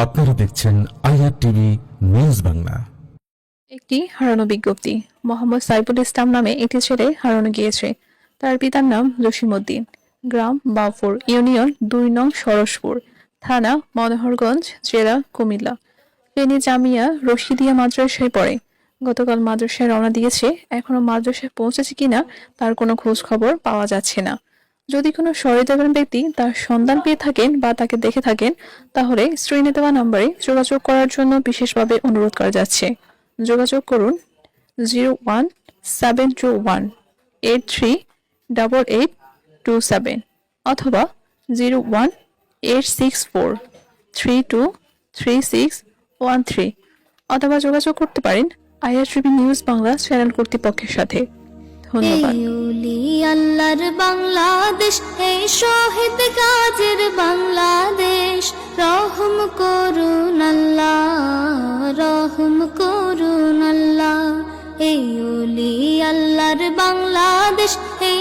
আপনারা দেখছেন IR TV news Bangla. একটি হারানো বিজ্ঞপ্তি। মোহাম্মদ সাইফুল ইসলাম নামে একটি ছেলে হারানো গিয়েছে। তার পিতার নাম জসিমউদ্দিন, গ্রাম বাউফর, ইউনিয়ন ২ নং সরসপুর, থানা মনোহরগঞ্জ, জেলা কুমিল্লা। ফেনী জামিয়া রশিদিয়া মাদ্রাসায় পড়ে। গতকাল মাদ্রাসায় রওনা দিয়েছে, এখনো মাদ্রাসায় পৌঁছেছে কিনা তার কোনো খোঁজ খবর পাওয়া যাচ্ছে না। যদি কোনো সহৃদয়বান ব্যক্তি তার সন্ধান পেয়ে থাকেন বা তাকে দেখে থাকেন, তাহলে স্ক্রিনে দেওয়া নম্বরে যোগাযোগ করার জন্য বিশেষভাবে অনুরোধ করা যাচ্ছে। যোগাযোগ করুন 01721838827 অথবা 01864323613 অথবা যোগাযোগ করতে পারেন IR TV news Bangla channel কর্তৃপক্ষের সাথে। ধন্যবাদ। আল্লাহর বাংলাদেশ, এই শহীদ গাজীর বাংলাদেশ, রহম করুন আল্লাহ, রহম করুন আল্লাহ। এই আল্লাহর বাংলাদেশ, এই